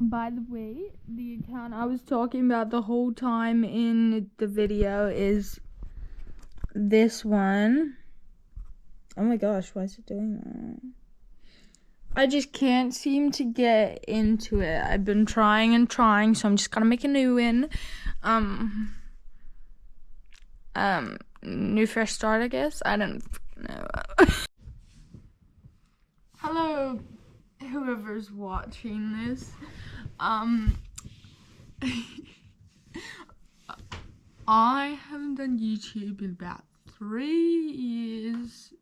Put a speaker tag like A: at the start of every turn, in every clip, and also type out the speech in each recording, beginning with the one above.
A: By the way, the account I was talking about the whole time in the video is this one. Oh my gosh, why is it doing that? I just can't seem to get into it. I've been trying and trying, so I'm just gonna make a new one. New fresh start, I guess. I don't know. Hello, whoever's watching this. I haven't done YouTube in about 3 years,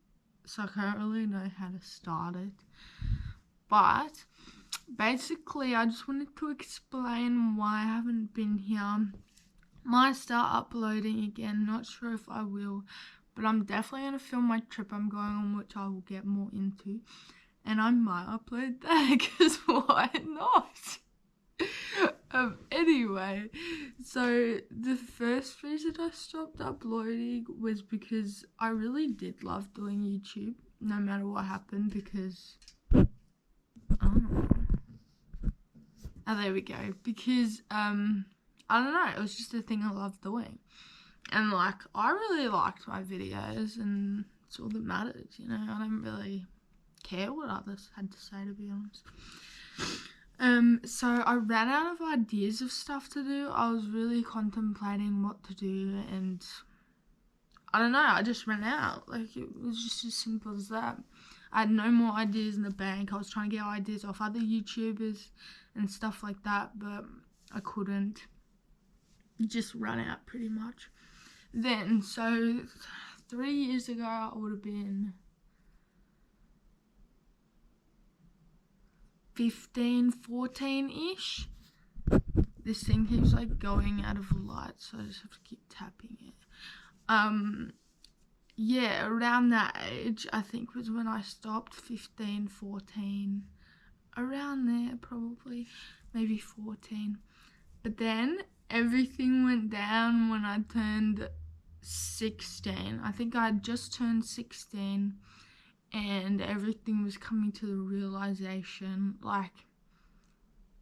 A: so I can't really know how to start it. But basically, I just wanted to explain why I haven't been here. Might start uploading again, not sure if I will, but I'm definitely going to film my trip I'm going on, which I will get more into. And I might upload that, because why not? Anyway, so the first reason I stopped uploading was because I really did love doing YouTube, no matter what happened, because, oh, there we go, because, I don't know, it was just a thing I loved doing, and, like, I really liked my videos, and it's all that matters, you know. I don't really care what others had to say, to be honest. So I ran out of ideas of stuff to do. I was really contemplating what to do, and I don't know, I just ran out. Like, it was just as simple as that. I had no more ideas in the bank. I was trying to get ideas off other YouTubers and stuff like that, but I couldn't. Just ran out pretty much. Then, so 3 years ago, I would have been 15, 14-ish. This thing keeps like going out of light, so I just have to keep tapping it. Yeah, around that age, I think, was when I stopped. 15, 14, around there probably, maybe 14. But then everything went down when I turned 16. I think I had just turned 16, and everything was coming to the realization, like,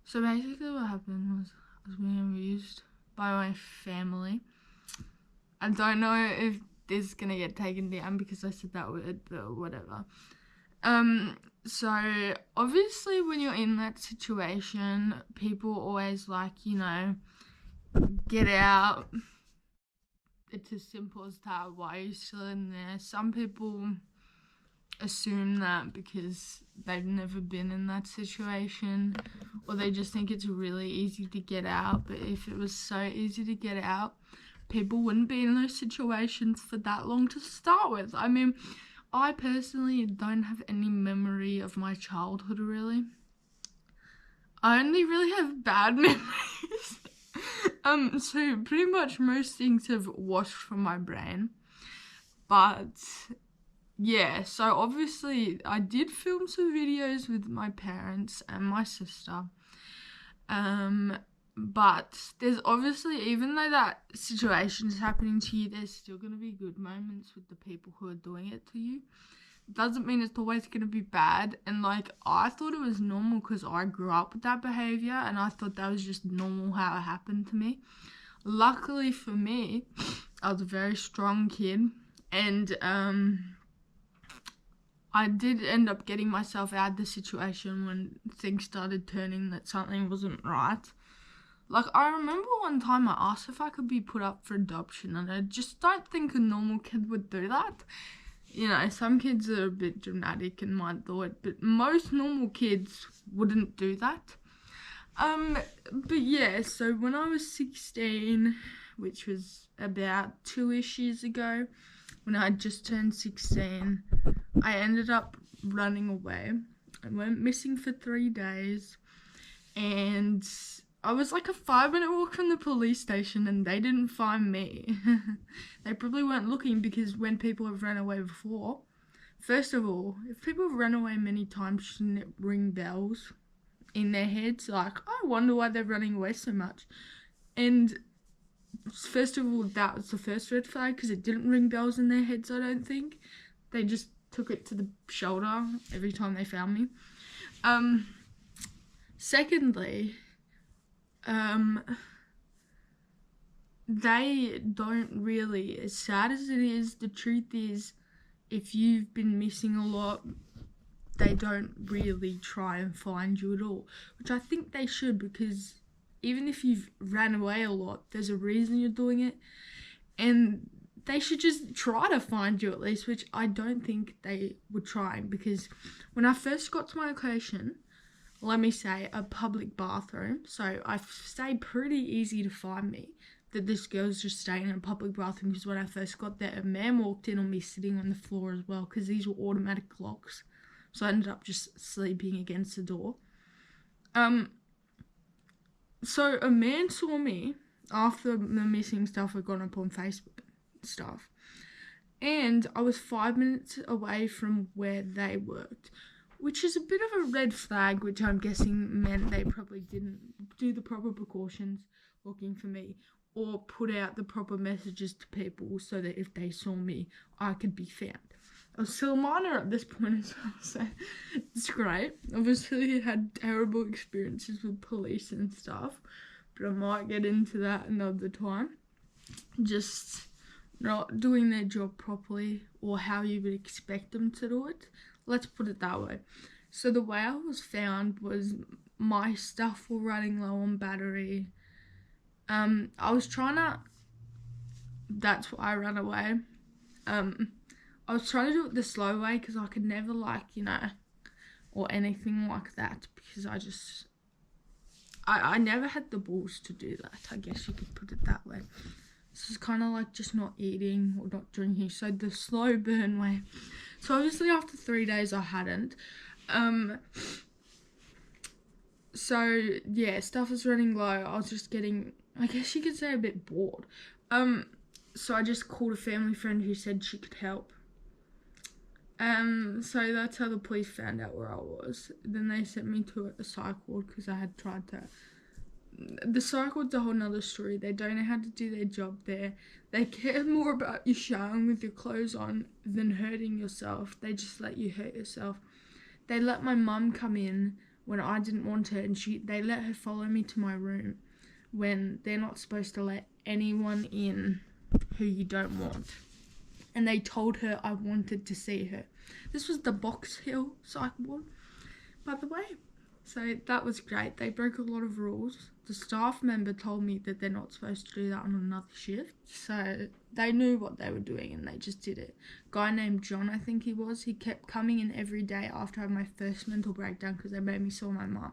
A: so basically what happened was I was being abused by my family. I don't know if this is gonna get taken down because I said that word, but whatever. So obviously when you're in that situation, people always like, you know, get out. It's as simple as that. Why are you still in there? Some people assume that because they've never been in that situation, or they just think it's really easy to get out. But if it was so easy to get out, people wouldn't be in those situations for that long to start with. I mean, I personally don't have any memory of my childhood, really. I only really have bad memories. So pretty much most things have washed from my brain. But yeah, so obviously I did film some videos with my parents and my sister. But there's obviously, even though that situation is happening to you, there's still going to be good moments with the people who are doing it to you. Doesn't mean it's always going to be bad. And like, I thought it was normal because I grew up with that behavior, and I thought that was just normal how it happened to me. Luckily for me, I was a very strong kid, and I did end up getting myself out of the situation when things started turning that something wasn't right. Like, I remember one time I asked if I could be put up for adoption, and I just don't think a normal kid would do that. You know, some kids are a bit dramatic and might do it, but most normal kids wouldn't do that. But yeah, so when I was 16, which was about 2-ish years ago, when I had just turned 16, I ended up running away. I went missing for 3 days, and I was like a 5-minute walk from the police station, and they didn't find me. They probably weren't looking, because when people have run away before, first of all, if people have run away many times, shouldn't it ring bells in their heads? Like, I wonder why they're running away so much. And first of all, that was the first red flag, because it didn't ring bells in their heads, I don't think. They just took it to the shoulder every time they found me. Secondly, they don't really, as sad as it is, the truth is, if you've been missing a lot, they don't really try and find you at all, which I think they should, because even if you've ran away a lot, there's a reason you're doing it, and they should just try to find you at least, which I don't think they were trying, because when I first got to my location, let me say, a public bathroom, so I stay pretty easy to find me, that this girl's just staying in a public bathroom, because when I first got there, a man walked in on me sitting on the floor as well, because these were automatic locks, so I ended up just sleeping against the door. So a man saw me after the missing stuff had gone up on Facebook stuff, and I was 5 minutes away from where they worked, which is a bit of a red flag, which I'm guessing meant they probably didn't do the proper precautions looking for me, or put out the proper messages to people so that if they saw me, I could be found. I was still a minor at this point as well, so it's great. Obviously, had terrible experiences with police and stuff, but I might get into that another time. Just not doing their job properly, or how you would expect them to do it. Let's put it that way. So the way I was found was my stuff were running low on battery. I was trying to... That's why I ran away. I was trying to do it the slow way, because I could never, or anything like that, because I never had the balls to do that, I guess you could put it that way. This is kind of like just not eating or not drinking, so the slow burn way. So obviously after 3 days I hadn't. So yeah, stuff was running low. I was just getting, I guess you could say, a bit bored. So I just called a family friend who said she could help. So that's how the police found out where I was. Then they sent me to a psych ward, because I had tried to... The psych ward's a whole nother story. They don't know how to do their job there. They care more about you showering with your clothes on than hurting yourself. They just let you hurt yourself. They let my mum come in when I didn't want her, and they let her follow me to my room, when they're not supposed to let anyone in who you don't want. And they told her I wanted to see her. This was the Box Hill psych ward, by the way. So that was great. They broke a lot of rules. The staff member told me that they're not supposed to do that on another shift. So they knew what they were doing, and they just did it. Guy named John, I think he was. He kept coming in every day after I had my first mental breakdown, because they made me saw my mum.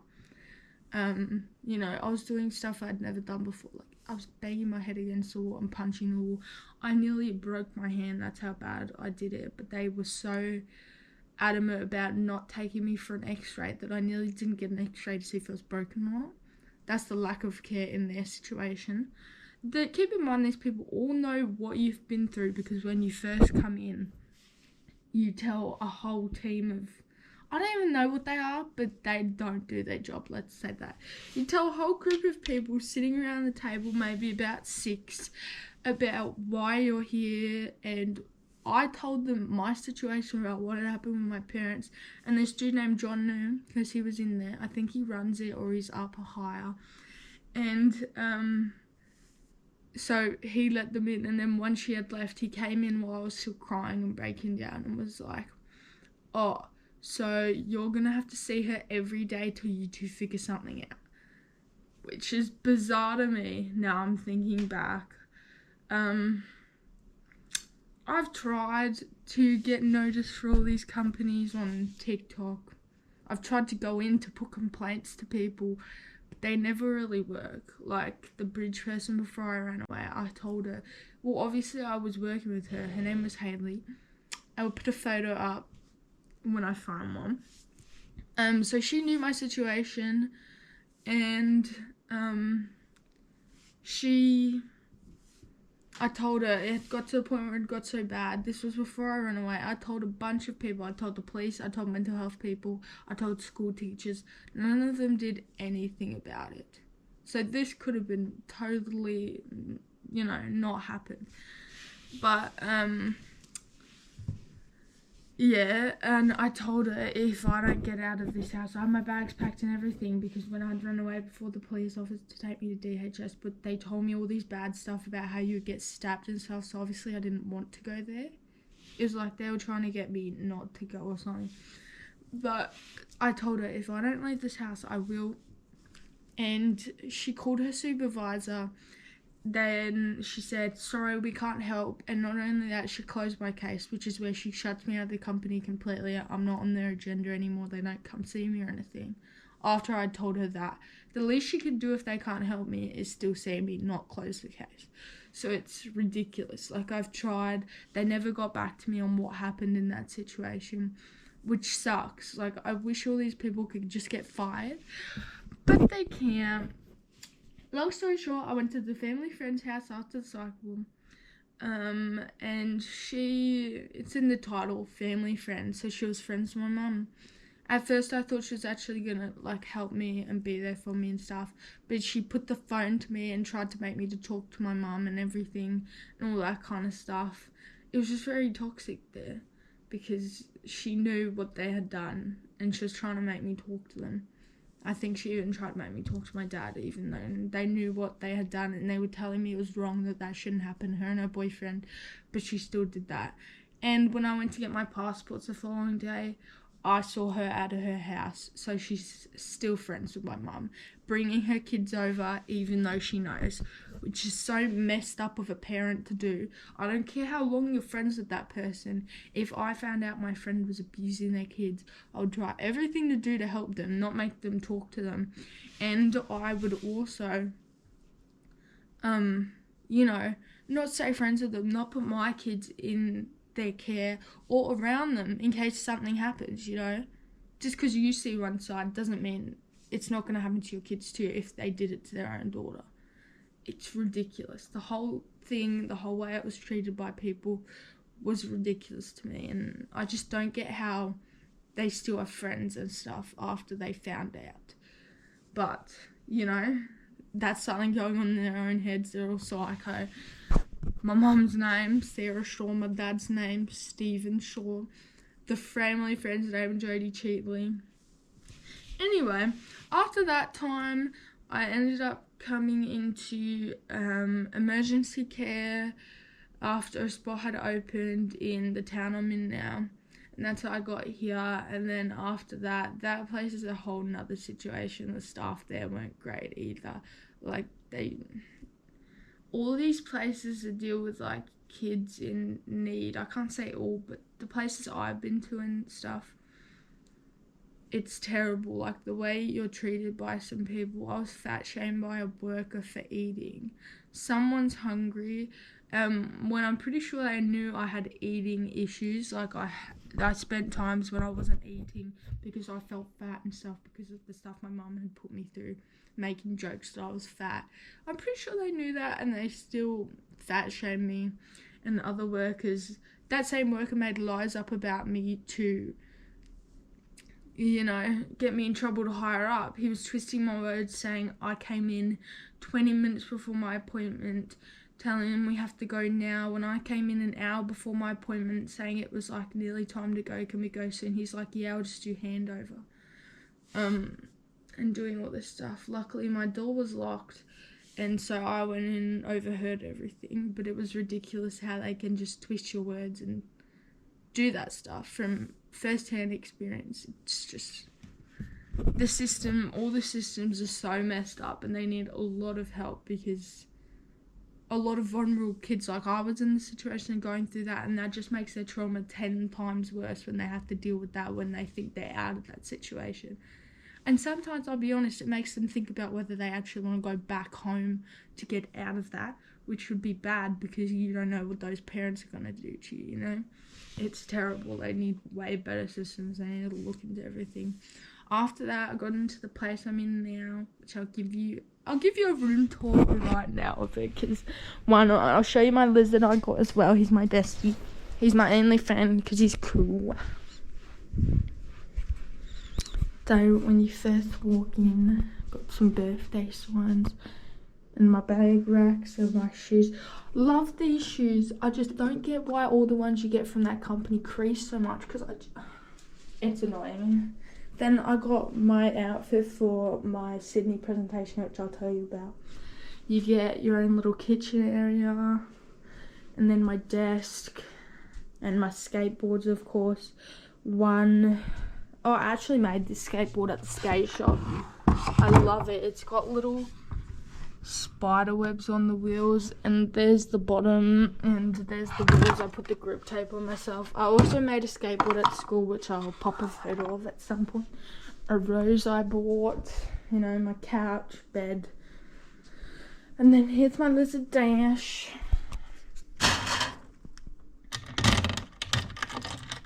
A: I was doing stuff I'd never done before. Like, I was banging my head against the wall and punching the wall. I nearly broke my hand. That's how bad I did it. But they were so adamant about not taking me for an x-ray that I nearly didn't get an x-ray to see if it was broken or not. That's the lack of care in their situation. Keep in mind, these people all know what you've been through, because when you first come in, you tell a whole team of... I don't even know what they are, but they don't do their job, let's say that. You tell a whole group of people sitting around the table, maybe about 6, about why you're here, and I told them my situation about what had happened with my parents, and this dude named John knew, because he was in there. I think he runs it, or he's up higher, and so he let them in, and then once she had left, he came in while I was still crying and breaking down, and was like, oh, so you're gonna have to see her every day till you two figure something out. Which is bizarre to me, now I'm thinking back. I've tried to get noticed for all these companies on TikTok. I've tried to go in to put complaints to people, but they never really work. Like the bridge person before I ran away, I told her, well, obviously I was working with her. Her name was Hayley. I will put a photo up when I find one. So she knew my situation, and I told her it got to the point where it got so bad. This was before I ran away. I told a bunch of people. I told the police. I told mental health people. I told school teachers. None of them did anything about it. So this could have been totally, not happened. But Yeah, and I told her if I don't get out of this house, I have my bags packed and everything, because when I'd run away before the police officer to take me to DHS, but they told me all these bad stuff about how you get stabbed and stuff, so obviously I didn't want to go there. It was like they were trying to get me not to go or something. But I told her if I don't leave this house, I will. And she called her supervisor. Then she said, sorry, we can't help. And not only that, she closed my case, which is where she shuts me out of the company completely. I'm not on their agenda anymore. They don't come see me or anything. After I told her that, the least she could do if they can't help me is still see me, not close the case. So it's ridiculous. Like, I've tried. They never got back to me on what happened in that situation, which sucks. Like, I wish all these people could just get fired, but they can't. Long story short, I went to the family friend's house after the cycle, and it's in the title, family friend, so she was friends with my mum. At first I thought she was actually gonna like help me and be there for me and stuff, but she put the phone to me and tried to make me to talk to my mum and everything and all that kind of stuff. It was just very toxic there, because she knew what they had done and she was trying to make me talk to them. I think she even tried to make me talk to my dad, even though they knew what they had done and they were telling me it was wrong, that shouldn't happen, her and her boyfriend, but she still did that. And when I went to get my passports the following day, I saw her out of her house, so she's still friends with my mum, bringing her kids over even though she knows, which is so messed up of a parent to do. I don't care how long you're friends with that person. If I found out my friend was abusing their kids, I would try everything to do to help them, not make them talk to them. And I would also, not stay friends with them, not put my kids in their care or around them in case something happens, Just because you see one side doesn't mean it's not going to happen to your kids too if they did it to their own daughter. It's ridiculous. The whole thing, the whole way it was treated by people was ridiculous to me, and I just don't get how they still have friends and stuff after they found out. But, that's something going on in their own heads. They're all psycho. My mum's name, Sarah Shaw. My dad's name, Stephen Shaw. The family friend's name, Jodie Cheatley. Anyway, after that time, I ended up coming into emergency care after a spot had opened in the town I'm in now. And that's how I got here. And then after that place is a whole nother situation. The staff there weren't great either. Like, all these places that deal with like kids in need, I can't say all, but the places I've been to and stuff, it's terrible. Like, the way you're treated by some people. I was fat shamed by a worker for eating. Someone's hungry, when I'm pretty sure they knew I had eating issues. Like, I spent times when I wasn't eating because I felt fat and stuff, because of the stuff my mum had put me through, making jokes that I was fat. I'm pretty sure they knew that, and they still fat shamed me and other workers. That same worker made lies up about me to, get me in trouble to hire up. He was twisting my words, saying I came in 20 minutes before my appointment, telling him we have to go now, when I came in an hour before my appointment, saying it was like nearly time to go, can we go soon? He's like, yeah, I'll just do handover. And doing all this stuff. Luckily my door was locked, and so I went in and overheard everything, but it was ridiculous how they can just twist your words and do that stuff. From first-hand experience, it's just, all the systems are so messed up, and they need a lot of help, because a lot of vulnerable kids, like I was in the situation and going through that, and that just makes their trauma 10 times worse when they have to deal with that, when they think they're out of that situation. And sometimes, I'll be honest, it makes them think about whether they actually want to go back home to get out of that, which would be bad, because you don't know what those parents are going to do to you, It's terrible. They need way better systems. They need to look into everything. After that, I got into the place I'm in now, which I'll give you a room tour right now of it, because why not? I'll show you my lizard I got as well. He's my bestie. He's my only friend because he's cool. So when you first walk in, got some birthday signs. And my bag racks and my shoes. Love these shoes. I just don't get why all the ones you get from that company crease so much, because it's annoying me. Then I got my outfit for my Sydney presentation, which I'll tell you about. You get your own little kitchen area, and then my desk, and my skateboards, of course. I actually made this skateboard at the skate shop. I love it. It's got little spider webs on the wheels, and there's the bottom, and there's the wheels. I put the grip tape on myself. I also made a skateboard at school, which I'll pop a photo of at some point. A rose I bought, you know, my couch, bed. And then here's my Lizard Dash.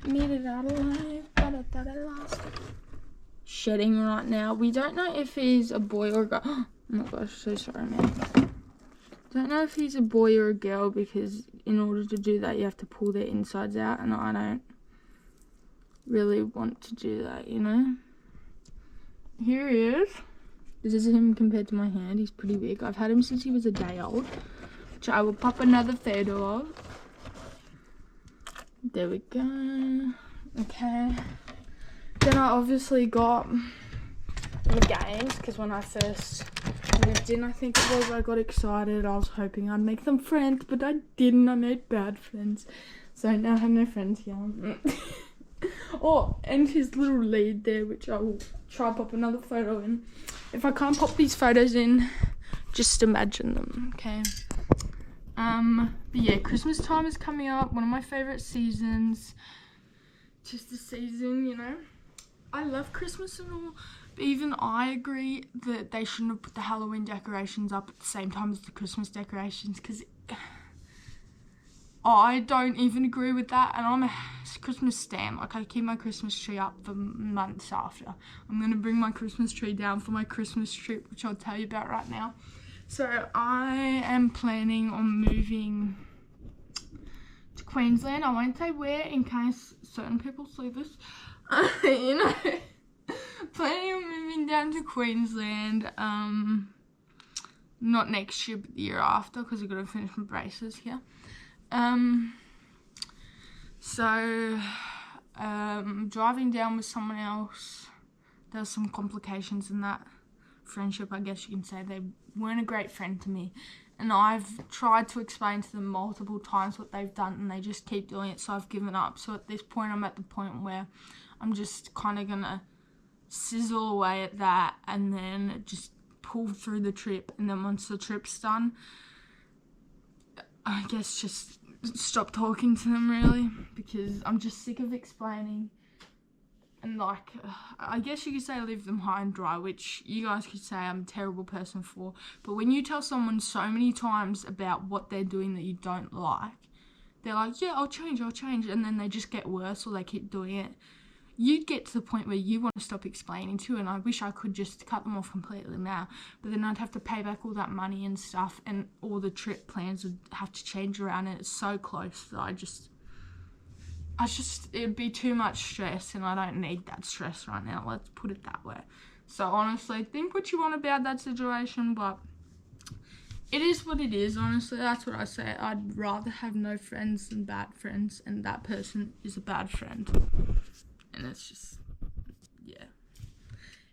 A: Made it out alive, but I thought I lost it. Shedding right now. We don't know if he's a boy or a girl. Oh my gosh, so sorry, man. Don't know if he's a boy or a girl, because in order to do that you have to pull their insides out, and I don't really want to do that, you know. Here he is. This is him compared to my hand. He's pretty big. I've had him since he was a day old, which I will pop another photo of. There we go. Okay. Then I obviously got the games, because when I first moved in, I think it was, I got excited. I was hoping I'd make some friends, but I didn't. I made bad friends. So now I have no friends here. Oh, and his little lead there, which I will try to pop another photo in. If I can't pop these photos in, just imagine them, okay? But yeah, Christmas time is coming up. One of my favourite seasons. Just the season, you know. I love Christmas and all, but even I agree that they shouldn't have put the Halloween decorations up at the same time as the Christmas decorations, because I don't even agree with that, and I'm a Christmas stan. Like, I keep my Christmas tree up for months after. I'm going to bring my Christmas tree down for my Christmas trip, which I'll tell you about right now. So I am planning on moving to Queensland. I won't say where in case certain people see this. You know, planning on moving down to Queensland. Not next year, but the year after, because I've got to finish my braces here. Driving down with someone else, there was some complications in that friendship, I guess you can say. They weren't a great friend to me, and I've tried to explain to them multiple times what they've done, and they just keep doing it, so I've given up. So at this point, I'm at the point where I'm just kind of gonna sizzle away at that, and then just pull through the trip, and then once the trip's done, I guess just stop talking to them, really, because I'm just sick of explaining. And like, I guess you could say leave them high and dry, which you guys could say I'm a terrible person for. But when you tell someone so many times about what they're doing that you don't like, they're like, yeah, I'll change, and then they just get worse, or they keep doing it. You'd get to the point where you want to stop explaining to, and I wish I could just cut them off completely now, but then I'd have to pay back all that money and stuff, and all the trip plans would have to change around, and it's so close that it'd be too much stress, and I don't need that stress right now, let's put it that way. So honestly, think what you want about that situation, but it is what it is. Honestly, that's what I say. I'd rather have no friends than bad friends, and that person is a bad friend. And it's just, yeah,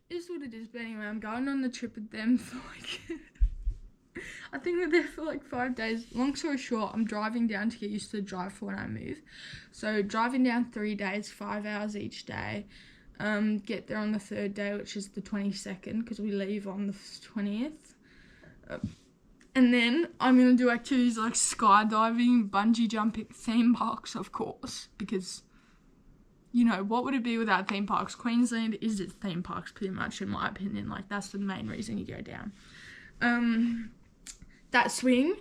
A: it is what it is. But anyway, I'm going on the trip with them for like I think we're there for like 5 days. Long story short, I'm driving down to get used to the drive for when I move. So driving down 3 days, 5 hours each day. Get there on the 3rd day, which is the 22nd, because we leave on the 20th. And then I'm going to do activities like skydiving, bungee jumping, theme parks, of course, because, you know, what would it be without theme parks? Queensland is its theme parks, pretty much, in my opinion. Like, that's the main reason you go down. That swing,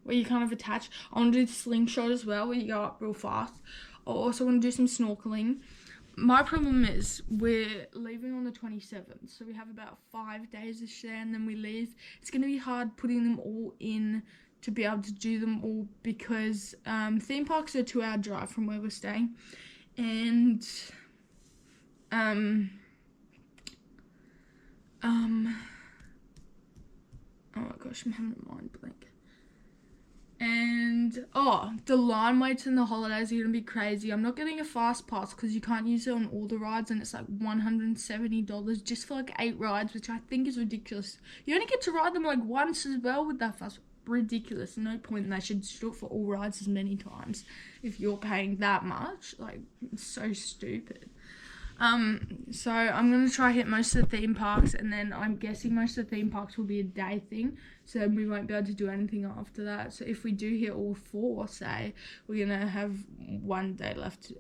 A: where you kind of attach. I want to do the slingshot as well, where you go up real fast. I also want to do some snorkeling. My problem is we're leaving on the 27th, so we have about 5 days to share, and then we leave. It's going to be hard putting them all in to be able to do them all, because theme parks are a 2-hour drive from where we're staying, and oh my gosh, I'm having a mind blank. And, the line waits in the holidays are going to be crazy. I'm not getting a fast pass because you can't use it on all the rides, and it's like $170 just for like 8 rides, which I think is ridiculous. You only get to ride them like once as well with that fast. Ridiculous. No point. They should do it for all rides as many times if you're paying that much. Like, it's so stupid. So I'm going to try hit most of the theme parks, and then I'm guessing most of the theme parks will be a day thing, so then we won't be able to do anything after that. So if we do hit all 4, say, we're going to have 1 day left.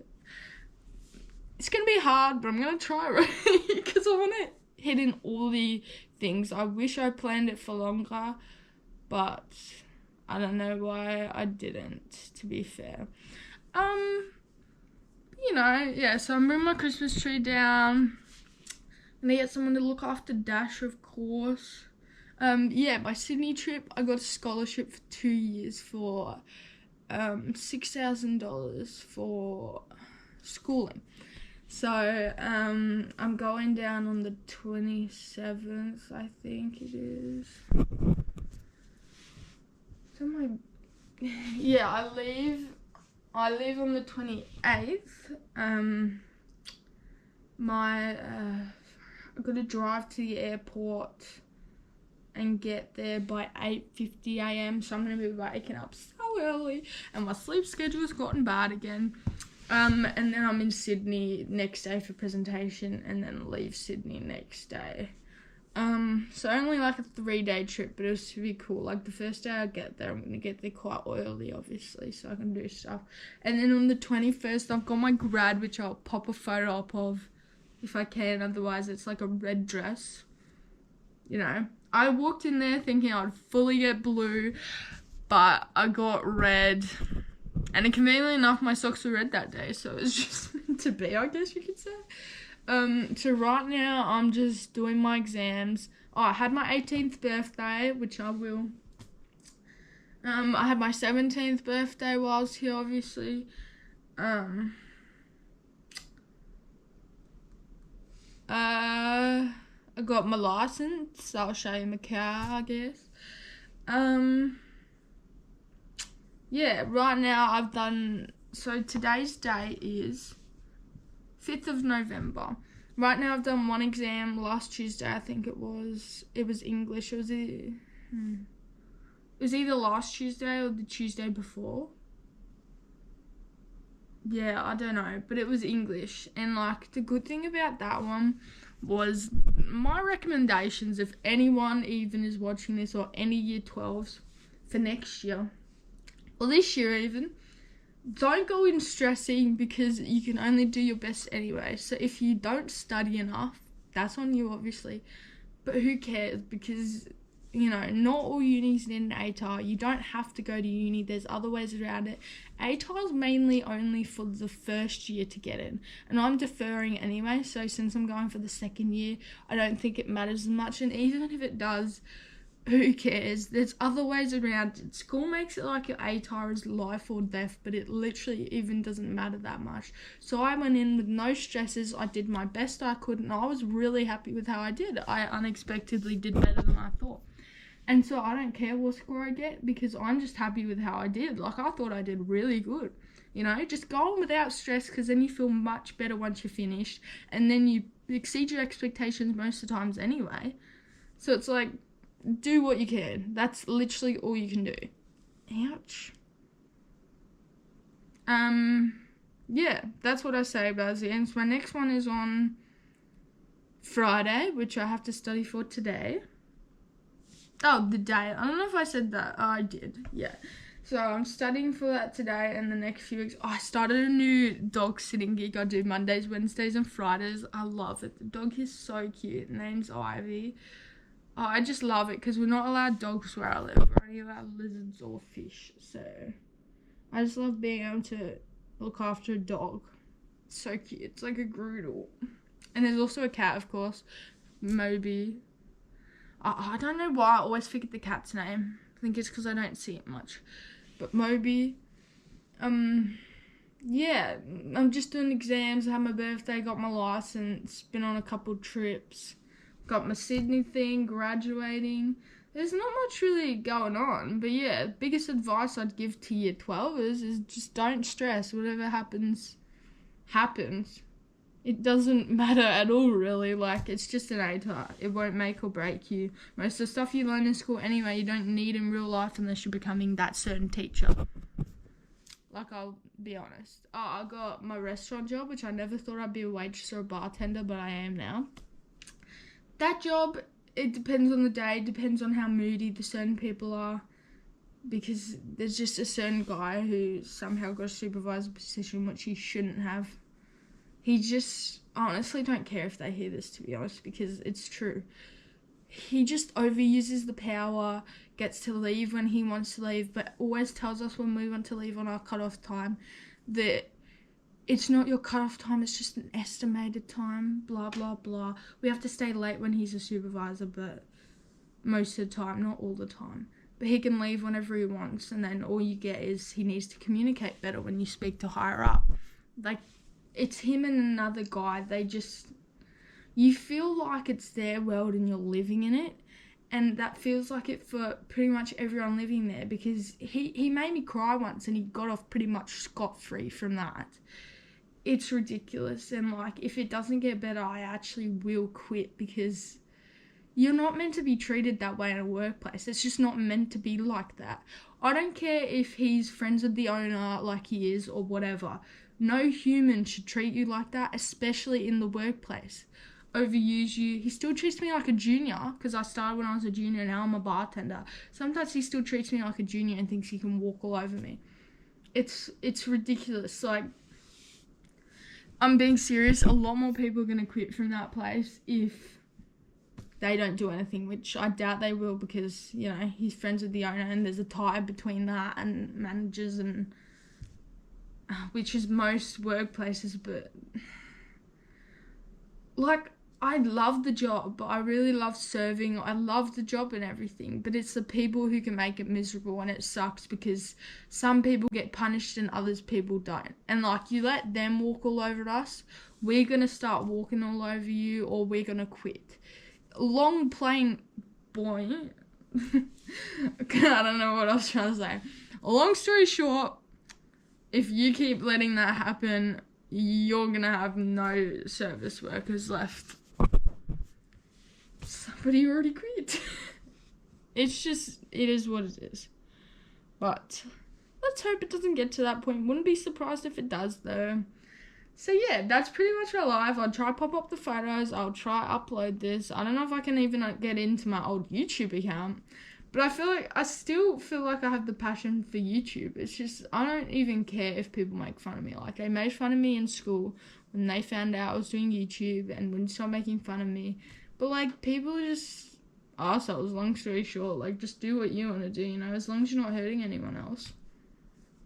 A: It's going to be hard, but I'm going to try, right? Because I want to hit in all the things. I wish I planned it for longer, but I don't know why I didn't, to be fair. So I'm bringing my Christmas tree down. I'm gonna get someone to look after Dash, of course. My Sydney trip, I got a scholarship for 2 years for $6,000 for schooling. So I'm going down on the 27th, I think it is. I leave on the 28th. I've got to drive to the airport and get there by 8:50 a.m. So I'm going to be waking up so early, and my sleep schedule's gotten bad again. And then I'm in Sydney next day for presentation, and then leave Sydney next day. So only like a 3-day trip, but it was to be cool. Like the first day I get there, I'm going to get there quite early, obviously, so I can do stuff. And then on the 21st, I've got my grad, which I'll pop a photo up of if I can. Otherwise, it's like a red dress. You know, I walked in there thinking I'd fully get blue, but I got red. And conveniently enough, my socks were red that day, so it was just meant to be, I guess you could say. So right now I'm just doing my exams. I had my 18th birthday, which I will. I had my 17th birthday while I was here, obviously. I got my license. I'll show you my car, I guess. Right now I've done, so today's date is 5th of November. Right now I've done 1 exam. Last Tuesday, I think it was English. It was either last Tuesday or the Tuesday before. Yeah, I don't know, but it was English. And like the good thing about that one was my recommendations, if anyone even is watching this, or any year 12s for next year or this year even, don't go in stressing, because you can only do your best anyway. So if you don't study enough, that's on you, obviously, but who cares? Because, you know, not all unis need an ATAR. You don't have to go to uni. There's other ways around it. ATAR is mainly only for the first year to get in, and I'm deferring anyway, so since I'm going for the 2nd year, I don't think it matters as much. And even if it does, who cares? There's other ways around it. School makes it like your ATAR is life or death, but it literally even doesn't matter that much. So I went in with no stresses. I did my best I could, and I was really happy with how I did. I unexpectedly did better than I thought. And so I don't care what score I get, because I'm just happy with how I did. Like, I thought I did really good. You know, just go on without stress, because then you feel much better once you're finished, and then you exceed your expectations most of the times anyway. So it's like, do what you can. That's literally all you can do. Ouch. That's what I say about the ends. My next one is on Friday, which I have to study for today. Oh, the day. I don't know if I said that. Oh, I did. Yeah. So I'm studying for that today and the next few weeks. I started a new dog sitting gig. I do Mondays, Wednesdays, and Fridays. I love it. The dog is so cute. Name's Ivy. Oh, I just love it, because we're not allowed dogs where I live. We're only allowed lizards or fish. So I just love being able to look after a dog. It's so cute. It's like a Groodle. And there's also a cat, of course. Moby. I don't know why I always forget the cat's name. I think it's because I don't see it much. But Moby. I'm just doing exams. I had my birthday, got my license, been on a couple trips. Got my Sydney thing, graduating. there's not much really going on. But yeah, biggest advice I'd give to year 12ers is just don't stress. Whatever happens, happens. It doesn't matter at all, really. Like, it's just an ATAR. It won't make or break you. Most of the stuff you learn in school anyway, you don't need in real life unless you're becoming that certain teacher. Like, I'll be honest. I got my restaurant job, which I never thought I'd be a waitress or a bartender, but I am now. That job, it depends on the day, depends on how moody the certain people are. Because there's just a certain guy who somehow got a supervisor position, which he shouldn't have. He just, honestly don't care if they hear this, to be honest, because it's true. He just overuses the power, gets to leave when he wants to leave, but always tells us when we want to leave on our cutoff time that it's not your cutoff time, it's just an estimated time, blah, blah, blah. We have to stay late when he's a supervisor, but most of the time, not all the time. But he can leave whenever he wants, and then all you get is he needs to communicate better when you speak to higher up. Like, it's him and another guy, they just... You feel like it's their world and you're living in it. And that feels like it for pretty much everyone living there, because he made me cry once and he got off pretty much scot-free from that. It's ridiculous. And, like, if it doesn't get better, I actually will quit, because you're not meant to be treated that way in a workplace. It's just not meant to be like that. I don't care if he's friends with the owner like he is or whatever. No human should treat you like that, especially in the workplace. Overuse you. He still treats me like a junior, because I started when I was a junior, now I'm a bartender. Sometimes he still treats me like a junior and thinks he can walk all over me. It's ridiculous. Like, I'm being serious. A lot more people are going to quit from that place if they don't do anything, which I doubt they will, because, you know, he's friends with the owner and there's a tie between that and managers, and which is most workplaces. But, like, I love the job, but I really love serving. I love the job and everything, but it's the people who can make it miserable, and it sucks because some people get punished and others people don't. And, like, you let them walk all over us, we're going to start walking all over you, or we're going to quit. Long plain boy. I don't know what I was trying to say. Long story short, if you keep letting that happen, you're going to have no service workers left. Somebody already quit. It's just, it is what it is. But let's hope it doesn't get to that point. Wouldn't be surprised if it does, though. So yeah, that's pretty much our life. I'll try pop up the photos. I'll try upload this. I don't know if I can even get into my old YouTube account. But I still feel like I have the passion for YouTube. It's just, I don't even care if people make fun of me. Like, they made fun of me in school when they found out I was doing YouTube and wouldn't stop making fun of me. But, like, people are just arseholes, long story short. Like, just do what you want to do, you know, as long as you're not hurting anyone else.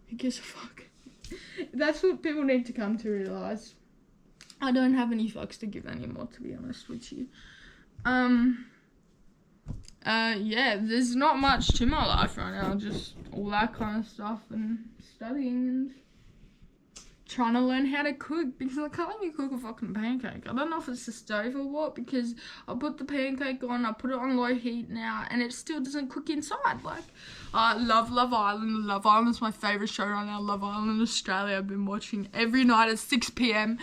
A: Who gives a fuck? That's what people need to come to realise. I don't have any fucks to give anymore, to be honest with you. Yeah, there's not much to my life right now, just all that kind of stuff and studying and trying to learn how to cook, because I can't even cook a fucking pancake. I don't know if it's the stove or what, because I put the pancake on, I put it on low heat now, and it still doesn't cook inside. Like, I love Love Island. Love Island is my favourite show right now. Love Island Australia. I've been watching every night at 6 p.m.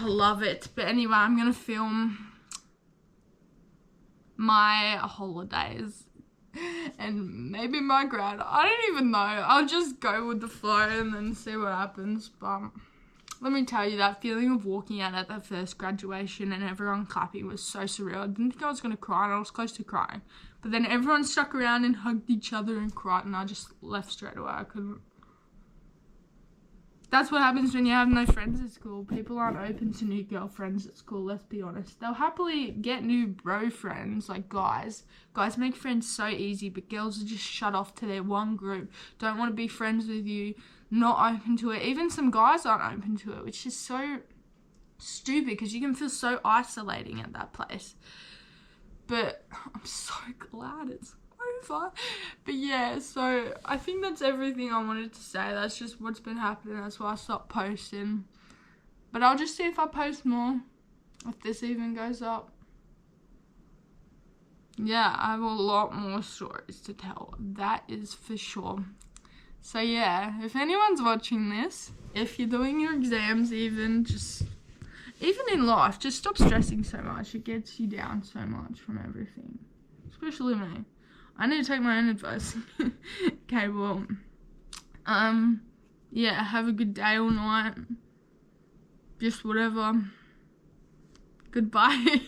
A: Love it. But anyway, I'm going to film my holidays and maybe my grad. I don't even know. I'll just go with the flow and then see what happens. But let me tell you, that feeling of walking out at the first graduation and everyone clapping was so surreal. I didn't think I was going to cry, and I was close to crying. But then everyone stuck around and hugged each other and cried, and I just left straight away. I couldn't. That's what happens when you have no friends at school. People aren't open to new girlfriends at school, let's be honest. They'll happily get new bro friends, like guys. Guys make friends so easy, but girls are just shut off to their one group. Don't want to be friends with you, not open to it. Even some guys aren't open to it, which is so stupid, because you can feel so isolating at that place. But I'm so glad it's over. But yeah, so I think that's everything I wanted to say. That's just what's been happening. That's why I stopped posting. But I'll just see if I post more, if this even goes up. yeah, I have a lot more stories to tell. That is for sure. So yeah, if anyone's watching this, if you're doing your exams even in life, just stop stressing so much. It gets you down so much from everything. Especially me. I need to take my own advice. Okay, well, yeah, have a good day or night. Just whatever. Goodbye.